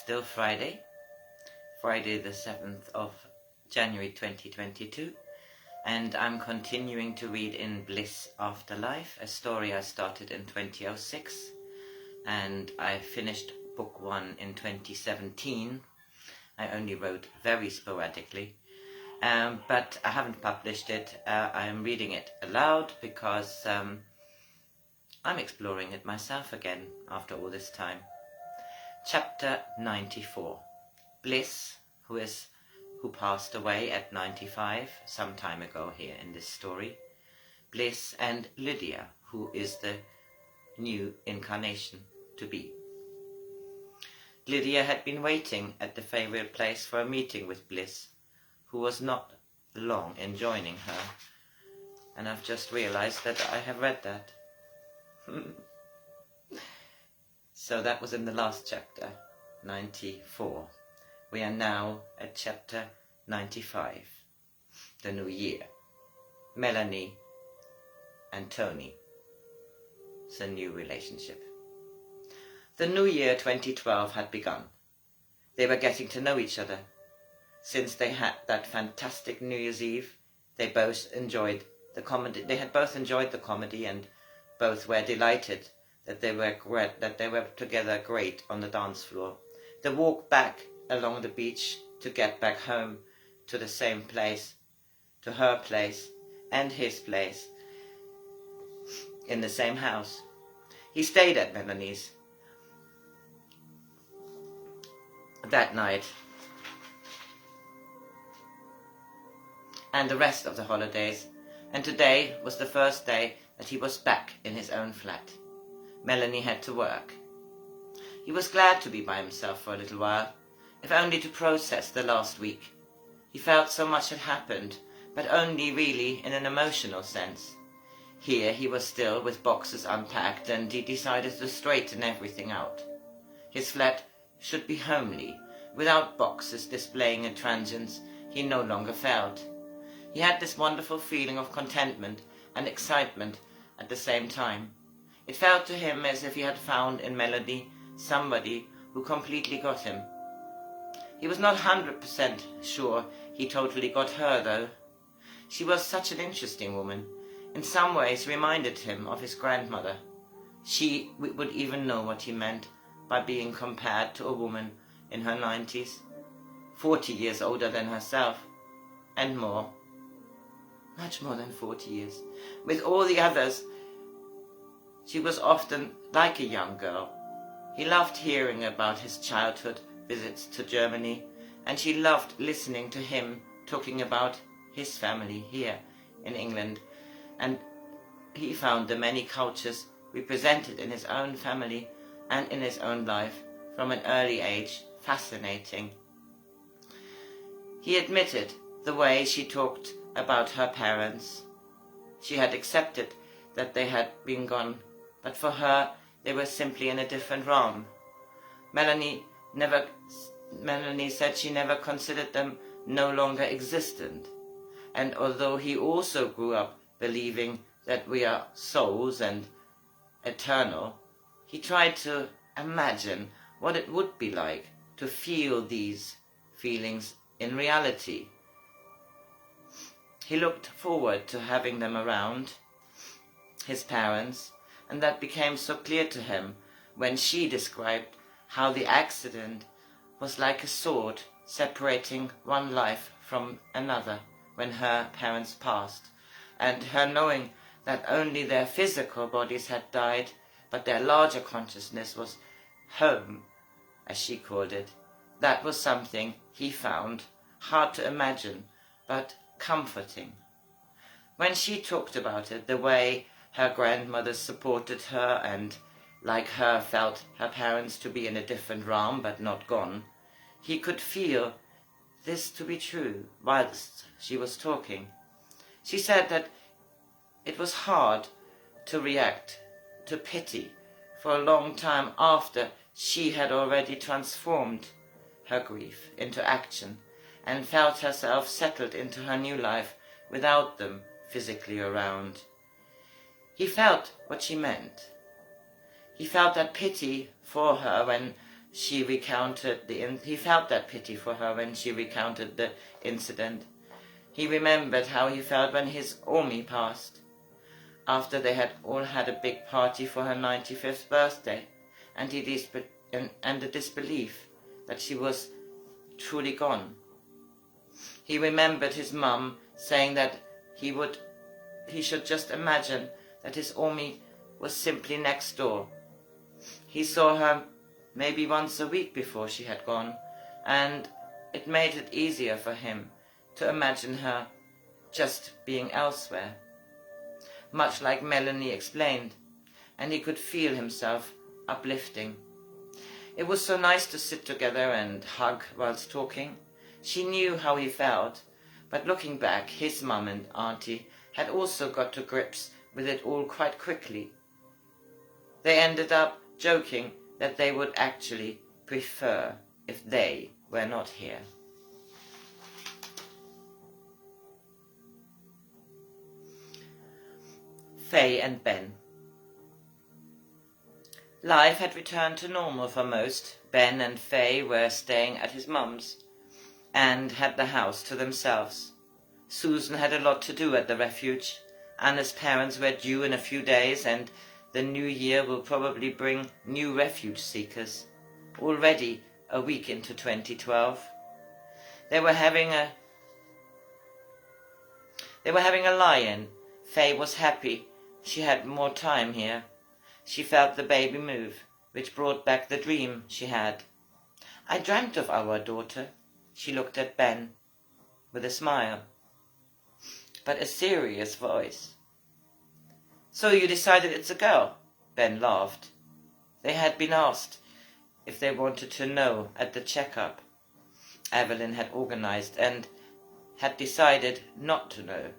still Friday the 7th of January 2022, and I'm continuing to read in BLISS Afterlife, a story I started in 2006, and I finished book 1 in 2017. I only wrote very sporadically, but I haven't published it. I'm reading it aloud because I'm exploring it myself again after all this time. Chapter 94. Bliss, who passed away at 95 some time ago here in this story. Bliss and Lydia, who is the new incarnation to be. Lydia had been waiting at the favorite place for a meeting with Bliss, who was not long in joining her. And I've just realized that I have read that. So that was in the last chapter, 94. We are now at chapter 95, the new year. Melanie and Tony. It's a new relationship. The new year 2012 had begun. They were getting to know each other. Since they had that fantastic New Year's Eve, they both enjoyed the comedy. They had both enjoyed the comedy, and both were delighted that they were together great on the dance floor. The walk back along the beach to get back home to the same place, to her place and his place, in the same house. He stayed at Melanie's that night and the rest of the holidays, and today was the first day that he was back in his own flat. Melanie had to work. He was glad to be by himself for a little while, if only to process the last week. He felt so much had happened, but only really in an emotional sense. Here he was still with boxes unpacked, and he decided to straighten everything out. His flat should be homely, without boxes displaying a transience he no longer felt. He had this wonderful feeling of contentment and excitement at the same time. It felt to him as if he had found in Melanie somebody who completely got him. He was not 100% sure he totally got her, though. She was such an interesting woman, in some ways reminded him of his grandmother. She would even know what he meant by being compared to a woman in her 90s, 40 years older than herself, and more. Much more than 40 years. With all the others, she was often like a young girl. He loved hearing about his childhood visits to Germany, and she loved listening to him talking about his family here in England, and he found the many cultures represented in his own family and in his own life from an early age fascinating. He admitted the way she talked about her parents. She had accepted that they had been gone, but for her they were simply in a different realm. Melanie said she never considered them no longer existent. And although he also grew up believing that we are souls and eternal, he tried to imagine what it would be like to feel these feelings in reality. He looked forward to having them around, his parents, and that became so clear to him when she described how the accident was like a sword separating one life from another when her parents passed, and her knowing that only their physical bodies had died, but their larger consciousness was home, as she called it. That was something he found hard to imagine, but comforting. When she talked about it, the way her grandmother supported her and, like her, felt her parents to be in a different realm but not gone, he could feel this to be true whilst she was talking. She said that it was hard to react to pity for a long time after she had already transformed her grief into action and felt herself settled into her new life without them physically around. He felt what she meant. He felt that pity for her when he felt that pity for her when she recounted the incident. He remembered how he felt when his Omi passed, after they had all had a big party for her 95th birthday, and the disbelief that she was truly gone. He remembered his mum saying that he should just imagine that his Omi was simply next door. He saw her maybe once a week before she had gone, and it made it easier for him to imagine her just being elsewhere, much like Melanie explained, and he could feel himself uplifting. It was so nice to sit together and hug whilst talking. She knew how he felt, but looking back, his mum and auntie had also got to grips with it all quite quickly. They ended up joking that they would actually prefer if they were not here. Faye and Ben. Life had returned to normal for most. Ben and Faye were staying at his mum's and had the house to themselves. Susan had a lot to do at the refuge. Anna's parents were due in a few days, and the new year will probably bring new refuge seekers. Already a week into 2012. They were having a lie-in. Faye was happy. She had more time here. She felt the baby move, which brought back the dream she had. I dreamt of our daughter. She looked at Ben with a smile, but a serious voice. So you decided it's a girl? Ben laughed. They had been asked if they wanted to know at the checkup Evelyn had organized, and had decided not to know.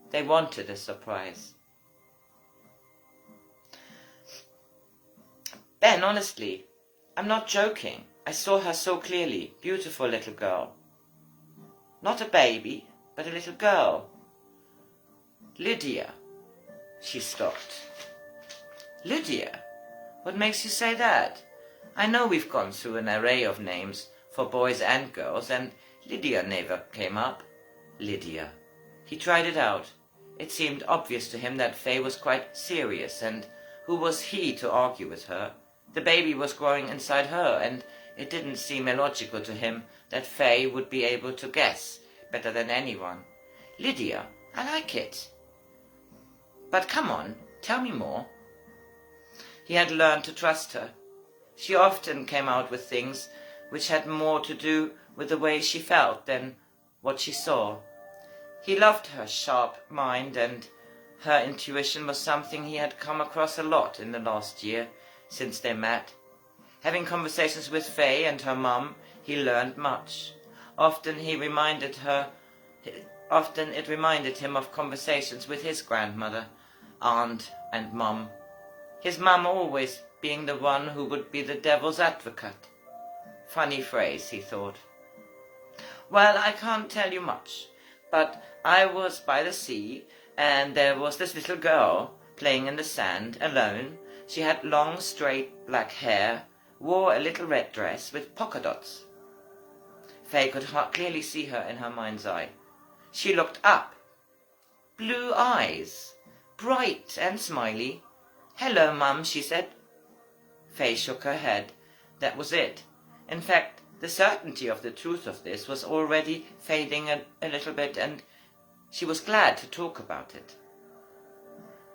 They wanted a surprise. Ben, honestly, I'm not joking. I saw her so clearly. Beautiful little girl. Not a baby, but a little girl. Lydia. She stopped. Lydia? What makes you say that? I know we've gone through an array of names for boys and girls, and Lydia never came up. Lydia. He tried it out. It seemed obvious to him that Faye was quite serious, and who was he to argue with her? The baby was growing inside her, and it didn't seem illogical to him that Faye would be able to guess better than anyone. Lydia, I like it. But come on, tell me more. He had learned to trust her. She often came out with things which had more to do with the way she felt than what she saw. He loved her sharp mind, and her intuition was something he had come across a lot in the last year since they met. Having conversations with Faye and her mum, he learned much. Often it reminded him of conversations with his grandmother, aunt and mum. His mum always being the one who would be the devil's advocate. Funny phrase, he thought. Well, I can't tell you much, but I was by the sea, and there was this little girl playing in the sand, alone. She had long, straight black hair, wore a little red dress with polka dots. Faye could clearly see her in her mind's eye. She looked up. Blue eyes, bright and smiley. Hello, Mum, she said. Faye shook her head. That was it. In fact, the certainty of the truth of this was already fading a little bit, and she was glad to talk about it.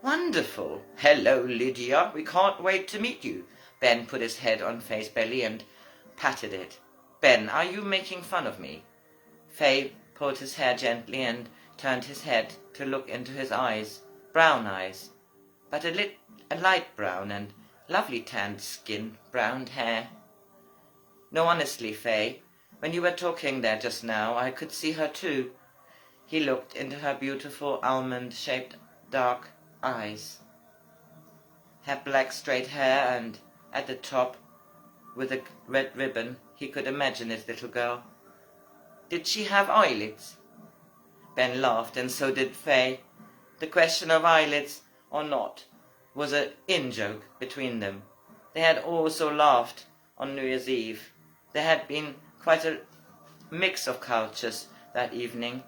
Wonderful. Hello, Lydia. We can't wait to meet you. Ben put his head on Faye's belly and patted it. Ben, are you making fun of me? Faye pulled his hair gently and turned his head to look into his eyes. Brown eyes, but a light brown, and lovely tanned skin, brown hair. No, honestly, Faye, when you were talking there just now, I could see her too. He looked into her beautiful almond-shaped dark eyes. Her black straight hair, and at the top, with a red ribbon, he could imagine his little girl. Did she have eyelids? Ben laughed, and so did Faye. The question of eyelids or not was an in-joke between them. They had also laughed on New Year's Eve. There had been quite a mix of cultures that evening.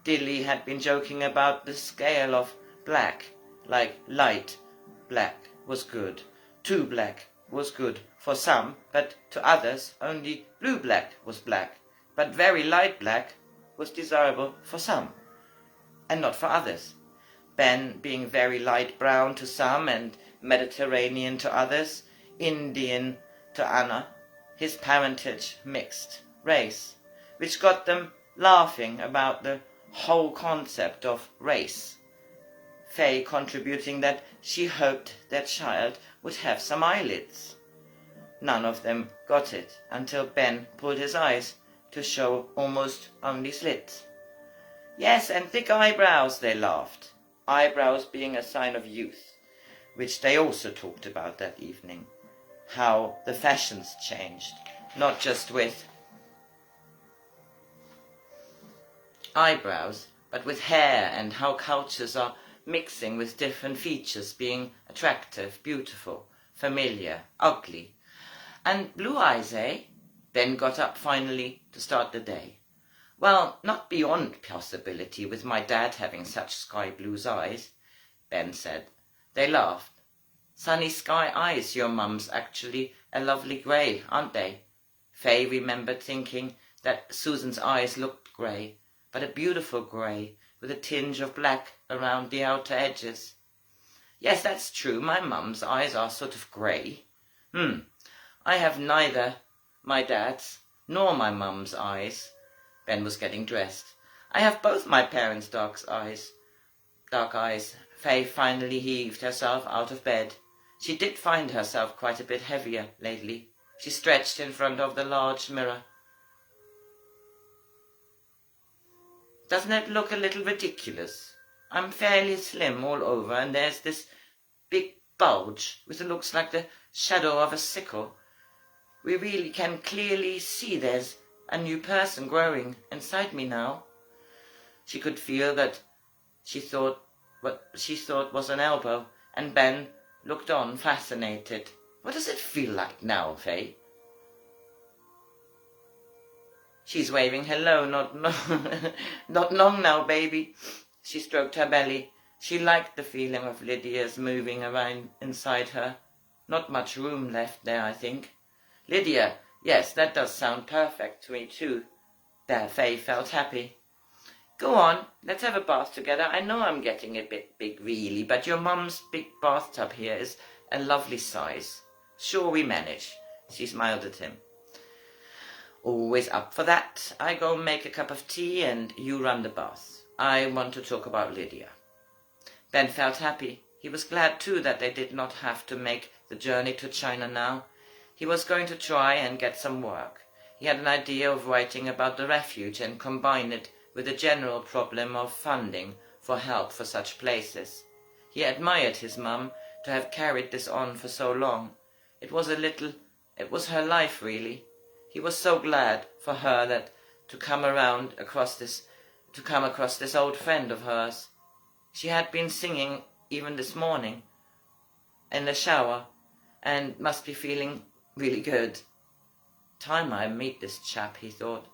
Dilly had been joking about the scale of black, like light black was good, too black was good for some, but to others only blue-black was black, but very light black was desirable for some, and not for others. Ben being very light brown to some and Mediterranean to others, Indian to Anna, his parentage mixed race, which got them laughing about the whole concept of race. Faye contributing that she hoped their child would have some eyelids. None of them got it until Ben pulled his eyes to show almost only slits. Yes, and thick eyebrows, they laughed, eyebrows being a sign of youth, which they also talked about that evening, how the fashions changed, not just with eyebrows, but with hair, and how cultures are mixing with different features, being attractive, beautiful, familiar, ugly. And blue eyes, eh? Ben got up finally to start the day. Well, not beyond possibility with my dad having such sky blue eyes, Ben said. They laughed. Sunny sky eyes, your mum's actually a lovely grey, aren't they? Faye remembered thinking that Susan's eyes looked grey, but a beautiful grey, with a tinge of black around the outer edges. Yes, that's true, my mum's eyes are sort of grey. I have neither my dad's nor my mum's eyes. Ben was getting dressed. I have both my parents' dark eyes. Faye finally heaved herself out of bed. She did find herself quite a bit heavier lately. She stretched in front of the large mirror. Doesn't it look a little ridiculous? I'm fairly slim all over, and there's this big bulge, which looks like the shadow of a sickle. We really can clearly see there's a new person growing inside me now. She could feel that what she thought was an elbow, and Ben looked on, fascinated. What does it feel like now, Faye? She's waving hello, not long now, baby. She stroked her belly. She liked the feeling of Lydia's moving around inside her. Not much room left there, I think. Lydia, yes, that does sound perfect to me too. There, Faye felt happy. Go on, let's have a bath together. I know I'm getting a bit big, really, but your mum's big bathtub here is a lovely size. Sure we manage. She smiled at him. Always up for that. I go make a cup of tea and you run the bath. I want to talk about Lydia. Ben felt happy. He was glad too that they did not have to make the journey to China now. He was going to try and get some work. He had an idea of writing about the refuge and combine it with the general problem of funding for help for such places. He admired his mum to have carried this on for so long. It was her life, really. He was so glad for her that to come across this old friend of hers. She had been singing even this morning in the shower and must be feeling really good. Time I meet this chap, he thought.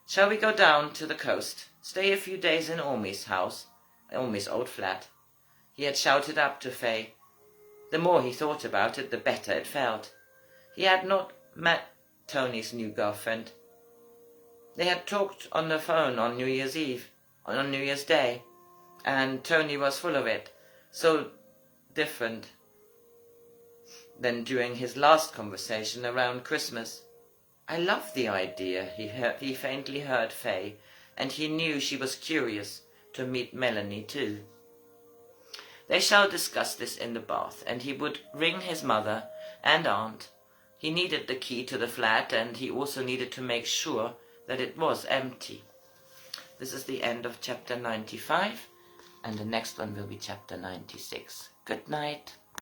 Shall we go down to the coast, stay a few days in Ormy's house, Ormy's old flat? He had shouted up to Faye. The more he thought about it, the better it felt. He had not met Tony's new girlfriend. They had talked on the phone on New Year's Eve, on New Year's Day, and Tony was full of it, so different than during his last conversation around Christmas. I love the idea, he faintly heard Faye, and he knew she was curious to meet Melanie too. They shall discuss this in the bath, and he would ring his mother and aunt. He needed the key to the flat, and he also needed to make sure that it was empty. This is the end of chapter 95, and the next one will be chapter 96. Good night.